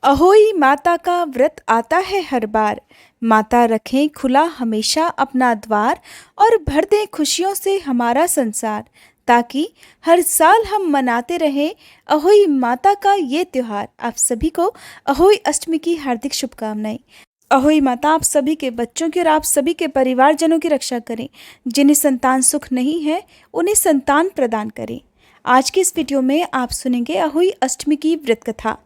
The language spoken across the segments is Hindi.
अहोई माता का व्रत आता है हर बार। माता रखें खुला हमेशा अपना द्वार और भर दें खुशियों से हमारा संसार, ताकि हर साल हम मनाते रहें अहोई माता का ये त्योहार। आप सभी को अहोई अष्टमी की हार्दिक शुभकामनाएं। अहोई माता आप सभी के बच्चों की और आप सभी के परिवारजनों की रक्षा करें। जिन्हें संतान सुख नहीं है उन्हें संतान प्रदान करें। आज की इस वीडियो में आप सुनेंगे अहोई अष्टमी की व्रत कथा।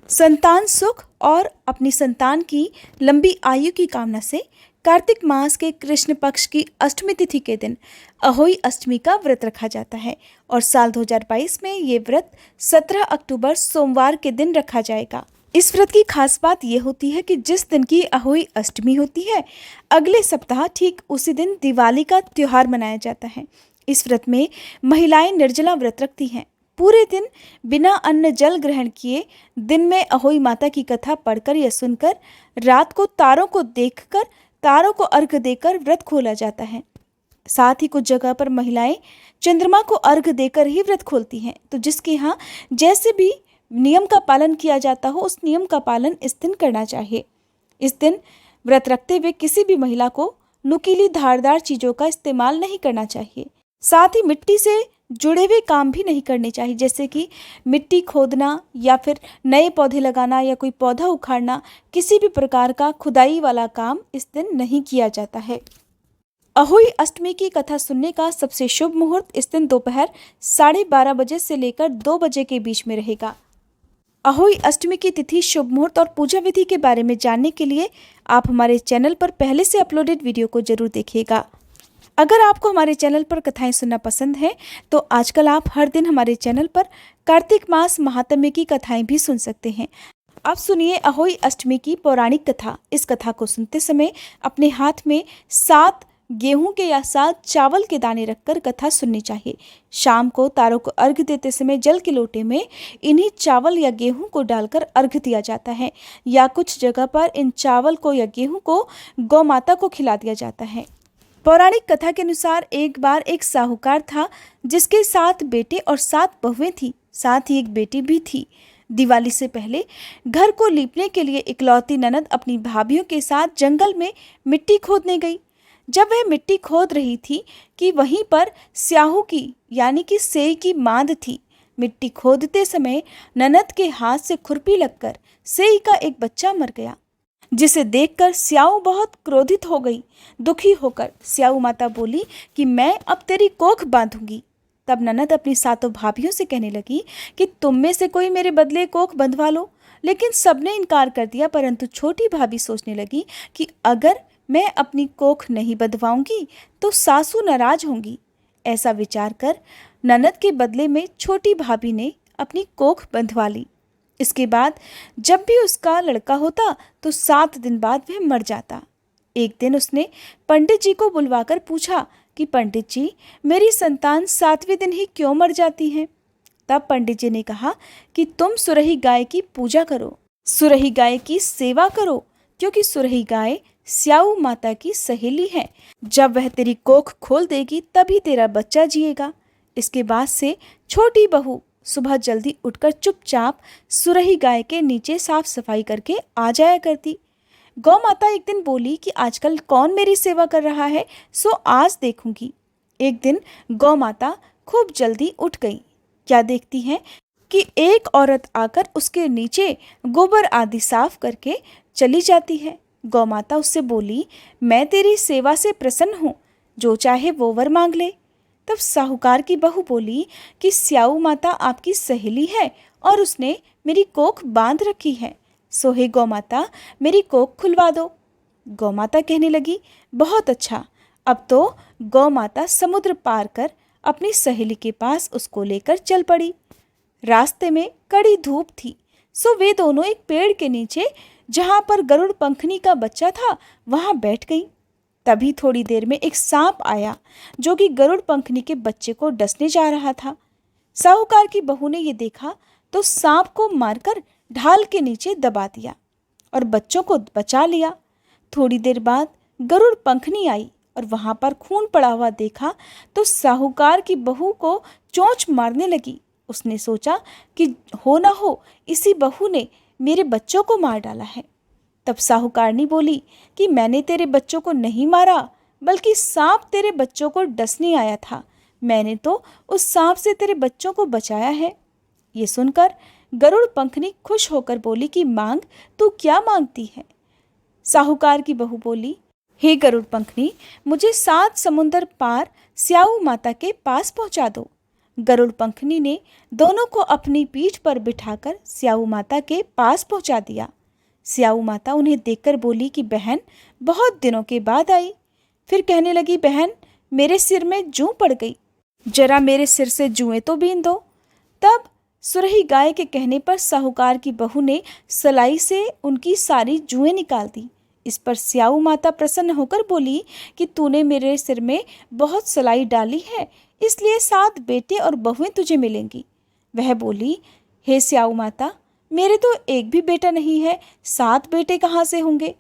संतान सुख और अपनी संतान की लंबी आयु की कामना से कार्तिक मास के कृष्ण पक्ष की अष्टमी तिथि के दिन अहोई अष्टमी का व्रत रखा जाता है और साल 2022 में ये व्रत 17 अक्टूबर सोमवार के दिन रखा जाएगा। इस व्रत की खास बात यह होती है कि जिस दिन की अहोई अष्टमी होती है, अगले सप्ताह ठीक उसी दिन दिवाली का त्योहार मनाया जाता है। इस व्रत में महिलाएं निर्जला व्रत रखती हैं। पूरे दिन बिना अन्न जल ग्रहण किए दिन में अहोई माता की कथा पढ़कर या सुनकर रात को तारों को देखकर तारों को अर्घ देकर व्रत खोला जाता है। साथ ही कुछ जगह पर महिलाएं चंद्रमा को अर्घ देकर ही व्रत खोलती हैं। तो जिसके यहाँ जैसे भी नियम का पालन किया जाता हो, उस नियम का पालन इस दिन करना चाहिए। इस दिन व्रत रखते हुए किसी भी महिला को नुकीली धारदार चीज़ों का इस्तेमाल नहीं करना चाहिए। साथ ही मिट्टी से जुड़े हुए काम भी नहीं करने चाहिए, जैसे कि मिट्टी खोदना या फिर नए पौधे लगाना या कोई पौधा उखाड़ना। किसी भी प्रकार का खुदाई वाला काम इस दिन नहीं किया जाता है। अहोई अष्टमी की कथा सुनने का सबसे शुभ मुहूर्त इस दिन दोपहर 12:30 बजे से लेकर 2 बजे के बीच में रहेगा। अहोई अष्टमी की तिथि, शुभ मुहूर्त और पूजा विधि के बारे में जानने के लिए आप हमारे चैनल पर पहले से अपलोडेड वीडियो को जरूर देखिएगा। अगर आपको हमारे चैनल पर कथाएं सुनना पसंद है तो आजकल आप हर दिन हमारे चैनल पर कार्तिक मास महात्म्य की कथाएं भी सुन सकते हैं। अब सुनिए अहोई अष्टमी की पौराणिक कथा। इस कथा को सुनते समय अपने हाथ में 7 गेहूं के या 7 चावल के दाने रखकर कथा सुननी चाहिए। शाम को तारों को अर्घ देते समय जल के लोटे में इन्हीं चावल या गेहूं को डालकर अर्घ दिया जाता है, या कुछ जगह पर इन चावल को या गेहूं को गौ माता को खिला दिया जाता है। पौराणिक कथा के अनुसार एक बार एक साहूकार था जिसके 7 बेटे और 7 बहुएं थी, साथ ही एक बेटी भी थी। दिवाली से पहले घर को लीपने के लिए इकलौती ननद अपनी भाभीयों के साथ जंगल में मिट्टी खोदने गई। जब वह मिट्टी खोद रही थी कि वहीं पर स्याहू की यानी कि सेई की मांद थी। मिट्टी खोदते समय ननद के हाथ से खुरपी लगकर सेई का एक बच्चा मर गया, जिसे देखकर स्याऊ बहुत क्रोधित हो गई। दुखी होकर स्याऊ माता बोली कि मैं अब तेरी कोख बांधूंगी। तब ननद अपनी 7 भाभियों से कहने लगी कि तुम में से कोई मेरे बदले कोख बंधवा लो, लेकिन सबने इनकार कर दिया। परंतु छोटी भाभी सोचने लगी कि अगर मैं अपनी कोख नहीं बंधवाऊंगी तो सासू नाराज होंगी। ऐसा विचार कर ननद के बदले में छोटी भाभी ने अपनी कोख बंधवा ली। इसके बाद जब भी उसका लड़का होता तो 7 दिन बाद वह मर जाता। एक दिन उसने पंडित जी को बुलवाकर पूछा कि पंडित जी, मेरी संतान 7वें दिन ही क्यों मर जाती है। तब पंडित जी ने कहा कि तुम सुरही गाय की पूजा करो, सुरही गाय की सेवा करो, क्योंकि सुरही गाय स्याऊ माता की सहेली है। जब वह तेरी कोख खोल देगी तभी तेरा बच्चा जिएगा। इसके बाद से छोटी बहू सुबह जल्दी उठकर चुपचाप सुरही गाय के नीचे साफ सफाई करके आ जाया करती। गौ माता एक दिन बोली कि आजकल कौन मेरी सेवा कर रहा है, सो आज देखूंगी। एक दिन गौ माता खूब जल्दी उठ गई। क्या देखती है कि एक औरत आकर उसके नीचे गोबर आदि साफ करके चली जाती है। गौ माता उससे बोली, मैं तेरी सेवा से प्रसन्न हूँ, जो चाहे वो वर मांग ले। तब साहूकार की बहू बोली कि स्याऊ माता आपकी सहेली है और उसने मेरी कोख बांध रखी है, सो हे गौ माता मेरी कोख खुलवा दो। गौ माता कहने लगी, बहुत अच्छा। अब तो गौ माता समुद्र पार कर अपनी सहेली के पास उसको लेकर चल पड़ी। रास्ते में कड़ी धूप थी, सो वे दोनों एक पेड़ के नीचे जहाँ पर गरुड़ पंखनी का बच्चा था वहाँ बैठ गई। तभी थोड़ी देर में एक सांप आया जो कि गरुड़ पंखनी के बच्चे को डसने जा रहा था। साहूकार की बहू ने ये देखा तो सांप को मारकर ढाल के नीचे दबा दिया और बच्चों को बचा लिया। थोड़ी देर बाद गरुड़ पंखनी आई और वहां पर खून पड़ा हुआ देखा तो साहूकार की बहू को चोंच मारने लगी। उसने सोचा कि हो ना हो इसी बहू ने मेरे बच्चों को मार डाला है। तब साहूकारनी बोली कि मैंने तेरे बच्चों को नहीं मारा, बल्कि सांप तेरे बच्चों को डसने आया था। मैंने तो उस सांप से तेरे बच्चों को बचाया है। ये सुनकर गरुड़ पंखनी खुश होकर बोली कि मांग, तू क्या मांगती है? साहूकार की बहू बोली, हे गरुड़ पंखनी, मुझे 7 समुंदर पार स्याऊ माता के पास पहुंचा दो। गरुड़ पंखनी ने दोनों को अपनी पीठ पर बिठाकर स्याऊ माता के पास पहुंचा दिया। स्याऊ माता उन्हें देखकर बोली कि बहन, बहुत दिनों के बाद आई। फिर कहने लगी, बहन, मेरे सिर में जूं पड़ गई, जरा मेरे सिर से जुएं तो बीन दो। तब सुरही गाय के कहने पर साहूकार की बहू ने सलाई से उनकी सारी जुएं निकाल दी। इस पर स्याऊ माता प्रसन्न होकर बोली कि तूने मेरे सिर में बहुत सलाई डाली है, इसलिए 7 बेटे और बहुएं तुझे मिलेंगी। वह बोली, हे स्याऊ माता, मेरे तो एक भी बेटा नहीं है, 7 बेटे कहाँ से होंगे?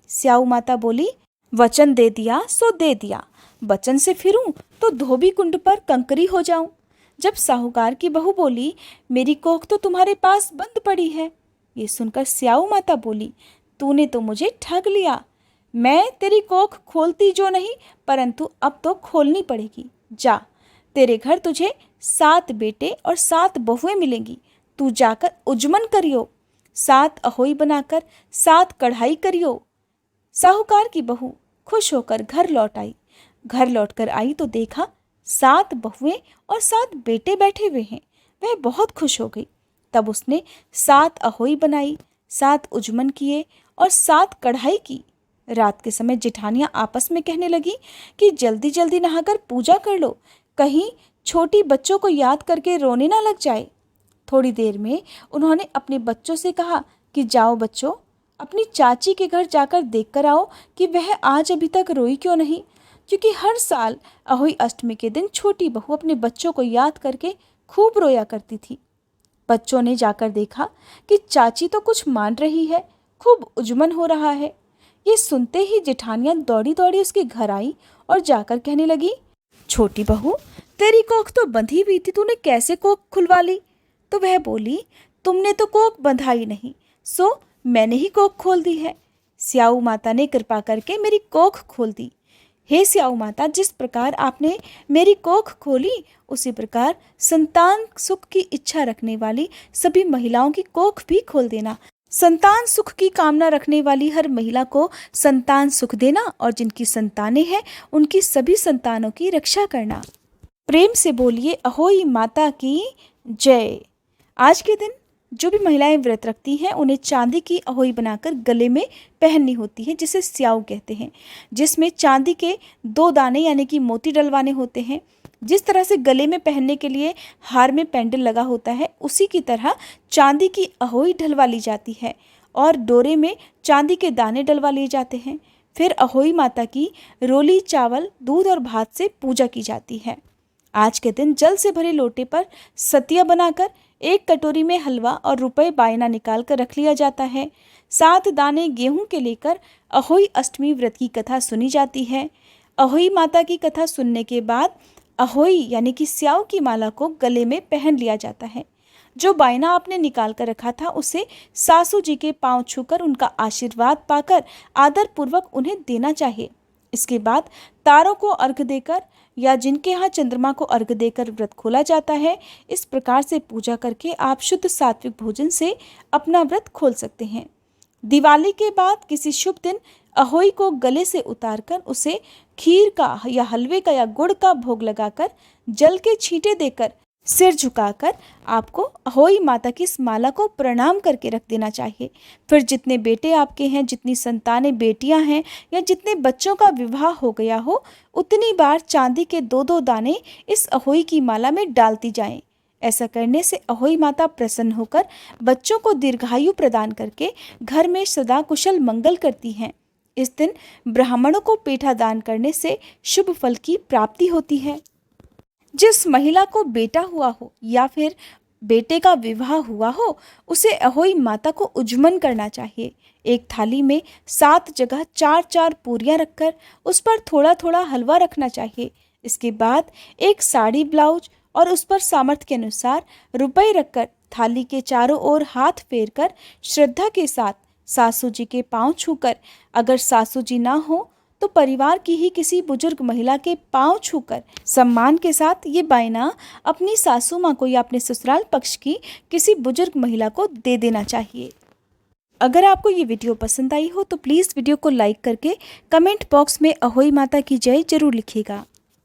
स्याऊ माता बोली, वचन दे दिया सो दे दिया, वचन से फिरूं तो धोबी कुंड पर कंकरी हो जाऊं। जब साहूकार की बहू बोली, मेरी कोख तो तुम्हारे पास बंद पड़ी है। ये सुनकर स्याऊ माता बोली, तूने तो मुझे ठग लिया। मैं तेरी कोख खोलती जो नहीं, परंतु अब तो खोलनी पड़ेगी। जा, तेरे घर तुझे 7 बेटे और 7 बहुएं मिलेंगी। तू जाकर उजमन करियो, 7 अहोई बनाकर 7 कढ़ाई करियो। साहूकार की बहू खुश होकर घर लौट आई। घर लौटकर आई तो देखा 7 बहुएं और 7 बेटे बैठे हुए हैं। वह बहुत खुश हो गई। तब उसने 7 अहोई बनाई, 7 उजमन किए और 7 कढ़ाई की। रात के समय जेठानियां आपस में कहने लगी कि जल्दी जल्दी नहाकर पूजा कर लो, कहीं छोटी बच्चों को याद करके रोने ना लग जाए। थोड़ी देर में उन्होंने अपने बच्चों से कहा कि जाओ बच्चों, अपनी चाची के घर जाकर देख कर आओ कि वह आज अभी तक रोई क्यों नहीं, क्योंकि हर साल अहोई अष्टमी के दिन छोटी बहू अपने बच्चों को याद करके खूब रोया करती थी। बच्चों ने जाकर देखा कि चाची तो कुछ मान रही है, खूब उजमन हो रहा है। ये सुनते ही जेठानियां दौड़ी दौड़ी उसके घर आई और जाकर कहने लगी, छोटी बहू, तेरी कोख तो बंधी हुई थी, तूने कैसे कोख खुलवा ली? तो वह बोली, तुमने तो कोख बंधाई नहीं, सो मैंने ही कोख खोल दी है। स्याऊ माता ने कृपा करके मेरी कोख खोल दी। हे स्याऊ माता, जिस प्रकार आपने मेरी कोख खोली, उसी प्रकार संतान सुख की इच्छा रखने वाली सभी महिलाओं की कोख भी खोल देना। संतान सुख की कामना रखने वाली हर महिला को संतान सुख देना और जिनकी संतानें हैं उनकी सभी संतानों की रक्षा करना। प्रेम से बोलिए अहोई माता की जय। आज के दिन जो भी महिलाएं व्रत रखती हैं उन्हें चांदी की अहोई बनाकर गले में पहननी होती है, जिसे स्याऊ कहते हैं, जिसमें चांदी के 2 दाने यानी कि मोती डलवाने होते हैं। जिस तरह से गले में पहनने के लिए हार में पेंडल लगा होता है, उसी की तरह चांदी की अहोई डलवा ली जाती है और डोरे में चांदी के दाने डलवा लिए जाते हैं। फिर अहोई माता की रोली चावल, दूध और भात से पूजा की जाती है। आज के दिन जल से भरे लोटे पर सतिया बनाकर 1 कटोरी में हलवा और रुपए बायना निकाल कर रख लिया जाता है। 7 दाने गेहूं के लेकर अहोई अष्टमी व्रत की कथा सुनी जाती है। अहोई माता की कथा सुनने के बाद अहोई यानी कि स्याऊ की माला को गले में पहन लिया जाता है। जो बायना आपने निकाल कर रखा था उसे सासू जी के पांव छूकर उनका आशीर्वाद पाकर आदर पूर्वक उन्हें देना चाहिए। इसके बाद तारों को अर्घ देकर या जिनके यहाँ चंद्रमा को अर्घ देकर व्रत खोला जाता है, इस प्रकार से पूजा करके आप शुद्ध सात्विक भोजन से अपना व्रत खोल सकते हैं। दिवाली के बाद किसी शुभ दिन अहोई को गले से उतारकर उसे खीर का या हलवे का या गुड़ का भोग लगाकर जल के छींटे देकर सिर झुकाकर आपको अहोई माता की इस माला को प्रणाम करके रख देना चाहिए। फिर जितने बेटे आपके हैं, जितनी संतानें बेटियां हैं या जितने बच्चों का विवाह हो गया हो, उतनी बार चांदी के 2-2 दाने इस अहोई की माला में डालती जाएं। ऐसा करने से अहोई माता प्रसन्न होकर बच्चों को दीर्घायु प्रदान करके घर में सदा कुशल मंगल करती हैं। इस दिन ब्राह्मणों को पेठा दान करने से शुभ फल की प्राप्ति होती है। जिस महिला को बेटा हुआ हो या फिर बेटे का विवाह हुआ हो, उसे अहोई माता को उजमन करना चाहिए। एक थाली में 7 जगह 4-4 पूरियां रखकर उस पर थोड़ा थोड़ा हलवा रखना चाहिए। इसके बाद एक साड़ी ब्लाउज और उस पर सामर्थ्य के अनुसार रुपए रखकर थाली के चारों ओर हाथ फेरकर श्रद्धा के साथ सासू जी के पांव छूकर, अगर सासू जी ना हो तो परिवार की ही किसी बुजुर्ग महिला के पांव छूकर सम्मान के साथ ये बायना अपनी सासू माँ को या अपने ससुराल पक्ष की किसी बुजुर्ग महिला को दे देना चाहिए। अगर आपको ये वीडियो पसंद आई हो तो प्लीज़ वीडियो को लाइक करके कमेंट बॉक्स में अहोई माता की जय जरूर लिखिएगा।